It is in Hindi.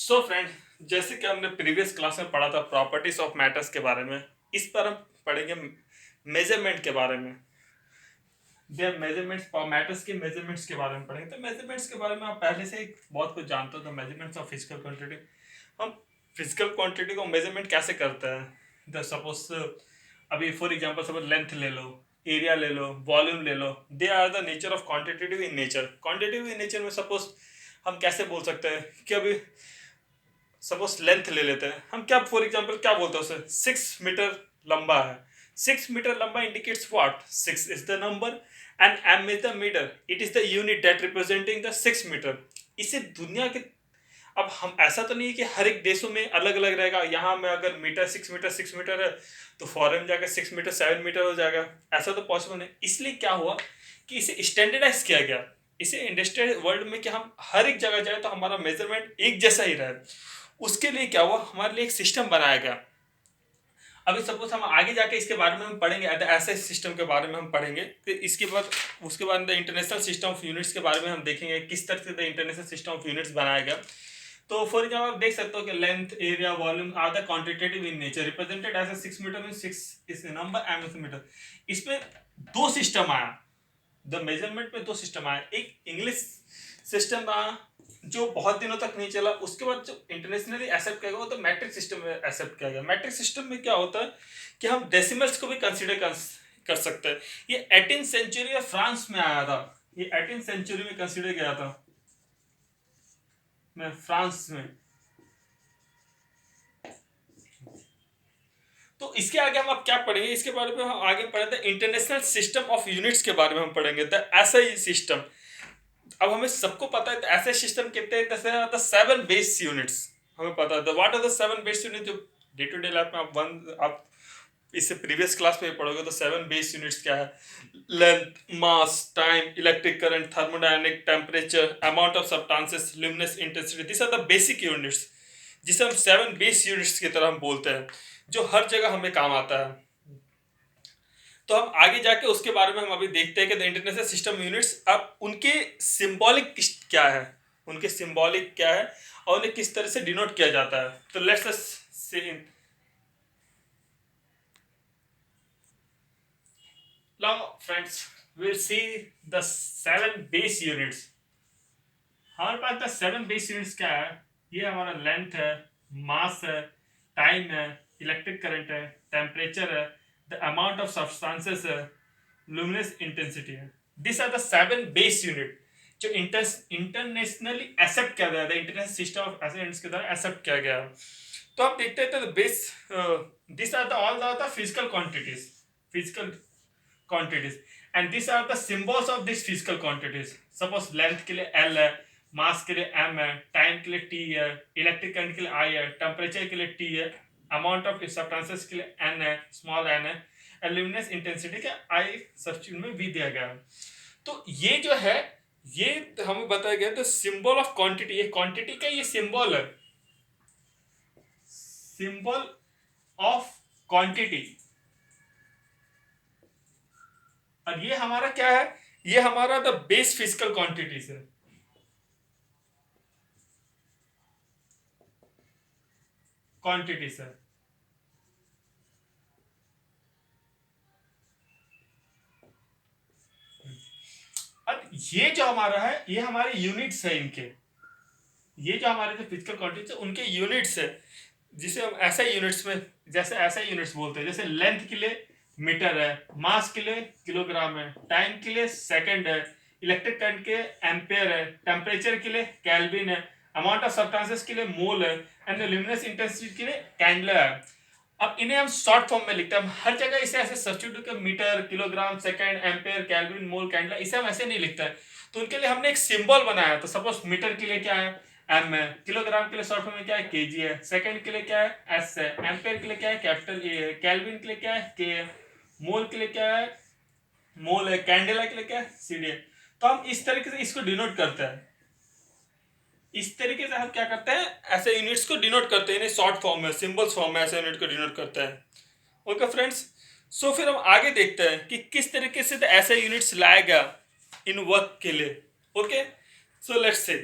सो फ्रेंड, जैसे कि हमने प्रीवियस क्लास में पढ़ा था प्रॉपर्टीज ऑफ मैटर्स के बारे में, इस पर हम पढ़ेंगे मेजरमेंट के बारे में। मेजरमेंट्स मैटर्स के मेजरमेंट्स के बारे में पढ़ेंगे। तो मेजरमेंट्स के बारे में आप पहले से ही बहुत कुछ जानते हो। तो मेजरमेंट्स ऑफ फिजिकल क्वांटिटी, हम फिजिकल क्वांटिटी को मेजरमेंट कैसे करते हैं। द सपोज अभी फॉर एग्जांपल सपोज लेंथ ले लो, एरिया ले लो, वॉल्यूम ले लो। They are the nature of quantitative in nature. Quantitative in nature में सपोज हम कैसे बोल सकते हैं कि अभी सपोज लेंथ ले लेते हैं हम, क्या फॉर एग्जांपल क्या बोलते हैं उसे, 6 मीटर लंबा है। 6 मीटर लंबा indicates what, 6 is the number and m is the metre. It is the unit that representing the 6 metre. इसे दुनिया के, अब हम ऐसा तो नहीं है कि हर एक देशों में अलग अलग रहेगा। यहाँ में अगर मीटर 6 मीटर है तो फॉरेन में जाकर 6 मीटर 7 मीटर हो जाएगा। ऐसा तो पॉसिबल नहीं। इसलिए क्या हुआ कि इसे स्टैंडर्डाइज किया गया। इसे इंडस्ट्रियल वर्ल्ड में कि हम हर एक जगह जाए तो हमारा मेजरमेंट एक जैसा ही रहे। उसके लिए क्या हुआ, हमारे लिए एक सिस्टम बनाया गया। अभी सपोज हम आगे जाके इसके बारे में हम पढ़ेंगे, ऐसे सिस्टम के बारे में हम पढ़ेंगे। फिर इसके बाद उसके बाद इंटरनेशनल सिस्टम ऑफ यूनिट्स के बारे में हम देखेंगे किस तरह से इंटरनेशनल सिस्टम ऑफ यूनिट्स बनाया गया। तो फॉर एग्जाम्पल आप देख सकते हो कि length, area, volume are the quantitative in nature represented as 6 metre में 6 is number, M is metre. इसमें दो सिस्टम आया। द मेजरमेंट में दो सिस्टम आया। एक इंग्लिश सिस्टम आया जो बहुत दिनों तक नहीं चला। उसके बाद जो इंटरनेशनली एक्सेप्ट किया गया वो तो मैट्रिक सिस्टम में एक्सेप्ट किया गया। मैट्रिक सिस्टम में क्या होता है कि हम डेसिमल्स को भी कंसीडर कर सकते हैं। ये 18th सेंचुरी में फ्रांस में आया था। ये 18th सेंचुरी में कंसीडर किया था मैं फ्रांस में। तो इसके आगे हम अब क्या पढ़ेंगे, इसके बारे में हम आगे पढ़े थे इंटरनेशनल सिस्टम ऑफ यूनिट्स के बारे में हम पढ़ेंगे। The SI system. अब हमें सबको पता है ऐसे सिस्टम कितने हैं। जैसे द 7 बेस यूनिट्स हमें पता है। What are the 7 base unit जो डे टू डे लाइफ में आप इससे प्रीवियस क्लास में पढ़ोगे। तो 7 बेस यूनिट्स क्या है, length, mass, time, electric current, thermodynamic, temperature, amount of substances, luminous intensity. This are the basic units जिसे हम 7 बेस यूनिट्स की तरह हम बोलते हैं, जो हर जगह हमें काम आता है। तो हम आगे जाके उसके बारे में हम अभी देखते हैं कि द इंटरनेशनल सिस्टम यूनिट्स अब उनके सिंबॉलिक क्या है, उनके सिंबॉलिक क्या है और उन्हें किस तरह से डिनोट किया जाता है। तो let's us see now friends, we will see the 7 base units. हमारे पास द 7 बेस यूनिट्स क्या है। ये हमारा लेंथ है, मास है, टाइम है, इलेक्ट्रिक करंट है, टेम्परेचर है, द अमाउंट ऑफ सब्सटेंसेस है, लुमिनस इंटेंसिटी है। This are the 7 base unit जो इंटरनेशनली एक्सेप्ट किया गया है। इंटरनेशनल सिस्टम ऑफ यूनिट्स के द्वारा एक्सेप्ट किया गया है। तो आप देखते हैं तो base this are the all the physical quantities and this are the symbols of this physical quantities. Suppose length के लिए एल है, मास के लिए एम है, टाइम के लिए टी है, इलेक्ट्रिक करंट के लिए आई है, टेम्परेचर के लिए टी है, अमाउंट ऑफ सब्सटेंसेस के लिए एन है, स्मॉल एन है, ल्यूमिनस इंटेंसिटी का आई सब्स्टिट्यूट में भी दिया गया है। तो ये जो है ये हमें बताया गया। तो सिंबल ऑफ क्वांटिटी, ये क्वांटिटी का ये सिंबल है, सिंबल ऑफ क्वांटिटी। और ये हमारा क्या है, ये हमारा द बेस फिजिकल क्वांटिटीज है। क्वांटिटीज है। अब ये जो हमारा है ये हमारे यूनिट्स है इनके। ये जो हमारे जो फिजिकल क्वांटिटीज है उनके यूनिट्स है, जिसे हम ऐसे यूनिट्स में, जैसे ऐसे यूनिट्स बोलते हैं। जैसे लेंथ के लिए मीटर है, मास के लिए किलोग्राम है, टाइम के लिए सेकंड है, इलेक्ट्रिक करंट के एम्पेयर है, टेम्परेचर के लिए केल्विन है, अमाउंट ऑफ सब्सटेंसेस के लिए मोल है एंड ल्यूमिनस इंटेंसिटी के लिए कैंडला है। अब इन्हें हम शॉर्ट फॉर्म में लिखते हैं। हर जगह इसे ऐसे सब्स्टिट्यूट कर metre, kilogram, second, ampere, kelvin, mole, candela, इसे हम ऐसे नहीं लिखते हैं। तो उनके लिए हमने एक सिंबल बनाया। तो सपोज मीटर के लिए क्या है, एम है, किलोग्राम के लिए शॉर्ट फॉर्म में क्या है, केजी है, सेकंड के लिए क्या है, एस है, एम्पेयर के लिए क्या है, कैपिटल ए है, केल्विन के लिए क्या है, के है, मोल के लिए क्या है, मोल है, कैंडेला के लिए क्या है, सीडी है। तो हम इस तरीके से इसको डिनोट करते हैं। इस तरीके से हम क्या करते हैं, ऐसे यूनिट्स को डिनोट करते हैं, इन्हें शॉर्ट फॉर्म में, सिंबल्स फॉर्म में ऐसे यूनिट को डिनोट करते हैं। ओके फ्रेंड्स, सो फिर हम आगे देखते हैं कि किस तरीके से ऐसे यूनिट्स लाया गया इन वर्क के लिए। Okay, so let's say